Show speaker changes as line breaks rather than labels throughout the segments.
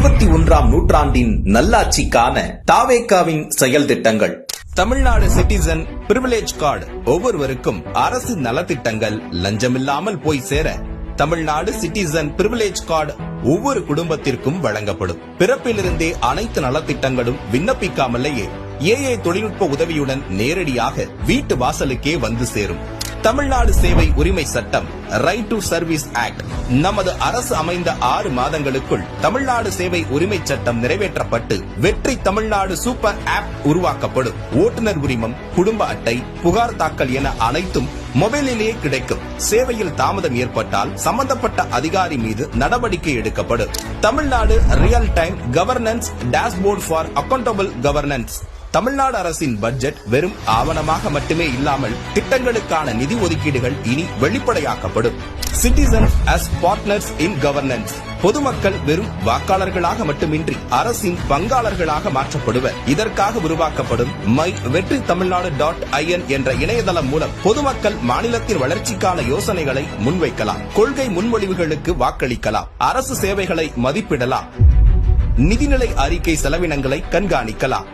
21ஆம் நூற்றாண்டின் நல்லாட்சிக்கான தாவேகாவின் செயல் திட்டங்கள். தமிழ்நாடு சிட்டிசன் பிரிவிலேஜ் கார்டு ஒவ்வொருவருக்கும் அரசு நலத்திட்டங்கள் லஞ்சமில்லாமல் போய் சேர தமிழ்நாடு சிட்டிசன் பிரிவிலேஜ் கார்டு ஒவ்வொரு குடும்பத்திற்கும் வழங்கப்படும். பிறப்பிலிருந்தே அனைத்து நலத்திட்டங்களும் விண்ணப்பிக்காமலேயே ஏஏ தொழில்நுட்ப உதவியுடன் நேரடியாக வீட்டு வாசலுக்கே வந்து சேரும். தமிழ்நாடு சேவை உரிமை சட்டம் ரைட் டு சர்வீஸ் ஆக்ட் நமது அரசு அமைந்த 6 மாதங்களுக்குள் தமிழ்நாடு சேவை உரிமை சட்டம் நிறைவேற்றப்பட்டு வெற்றி தமிழ்நாடு சூப்பர் ஆப் உருவாக்கப்படும். ஓட்டுநர் உரிமம், குடும்ப அட்டை, புகார் தாக்கல் என அனைத்தும் மொபைலிலேயே கிடைக்கும். சேவையில் தாமதம் ஏற்பட்டால் சம்பந்தப்பட்ட அதிகாரி மீது நடவடிக்கை எடுக்கப்படும். Tamil Nadu real time governance dashboard for accountable governance. Tamil Nadu அரசின் பட்ஜெட் வெறும் ஆவணமாக மட்டுமே இல்லாமல் திட்டங்களுக்கான நிதி ஒதுக்கீடுகள் இனி வெளிப்படையாக்கப்படும். Citizen as partners in governance. பொதுமக்கள் வெறும் வாக்காளர்களாக மட்டுமின்றி அரசின் பங்காளர்களாக மாற்றப்படுவர். இதற்காக உருவாக்கப்படும் மை வெற்றி தமிழ்நாடு .in என்ற இணையதளம் மூலம் பொதுமக்கள் மாநிலத்தின் வளர்ச்சிக்கான யோசனைகளை முன்வைக்கலாம், கொள்கை முன்மொழிவுகளுக்கு வாக்களிக்கலாம், அரசு சேவைகளை மதிப்பிடலாம், நிதிநிலை அறிக்கை செலவினங்களை கண்காணிக்கலாம்.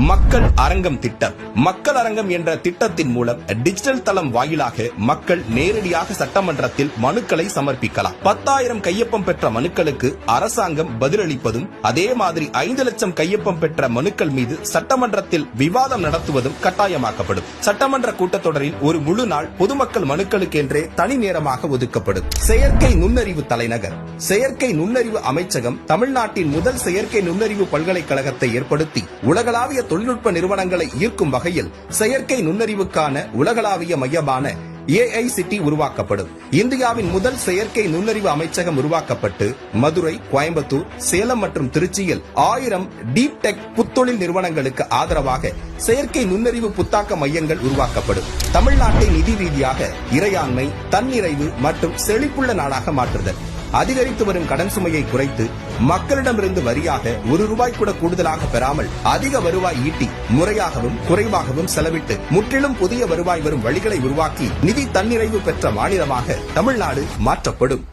மக்கள் அரங்கம் திட்டம். மக்கள் அரங்கம் என்ற திட்டத்தின் மூலம் டிஜிட்டல் தளம் வாயிலாக மக்கள் நேரடியாக சட்டமன்றத்தில் மனுக்களை சமர்ப்பிக்கலாம். 10,000 கையொப்பம் பெற்ற மனுக்களுக்கு அரசாங்கம் பதிலளிப்பதும், அதே மாதிரி 5 லட்சம் கையொப்பம் பெற்ற மனுக்கள் மீது சட்டமன்றத்தில் விவாதம் நடத்துவதும் கட்டாயமாக்கப்படும். சட்டமன்ற கூட்டத்தொடரில் ஒரு முழு நாள் பொதுமக்கள் மனுக்களுக்கு என்றே தனி நேரமாக ஒதுக்கப்படும். செயற்கை நுண்ணறிவு தலைநகர். செயற்கை நுண்ணறிவு அமைச்சகம் தமிழ்நாட்டின் முதல் செயற்கை நுண்ணறிவு பல்கலைக்கழகத்தை ஏற்படுத்தி உலகளாவிய தொழில்நுட்ப நிறுவனங்களை ஈர்க்கும் வகையில் செயற்கை நுண்ணறிவுக்கான உலகளாவிய மையமான AICT உருவாக்கப்படும். இந்தியாவின் முதல் செயற்கை நுண்ணறிவு அமைச்சகம் உருவாக்கப்பட்டு மதுரை, கோயம்புத்தூர், சேலம் மற்றும் திருச்சியில் 1000 டீப் டெக் புத்தொழில் நிறுவனங்களுக்கு ஆதரவாக செயற்கை நுண்ணறிவு புத்தாக்க மையங்கள் உருவாக்கப்படும். தமிழ்நாட்டை நிதி ரீதியாக இறையாண்மை, தன்னிறைவு மற்றும் செழிப்புள்ள நாடாக மாற்றுதல். அதிகரித்து வரும் கடன் சுமையை குறைத்து மக்களிடமிருந்து வரியாக ₹1 கூட கூடுதலாக பெறாமல் அதிக வருவாய் ஈட்டி முறையாகவும் குறைவாகவும் செலவிட்டு முற்றிலும் புதிய வருவாய் வரும் வழிகளை உருவாக்கி நிதி தன்னிறைவு பெற்ற மாநிலமாக தமிழ்நாடு மாற்றப்படும்.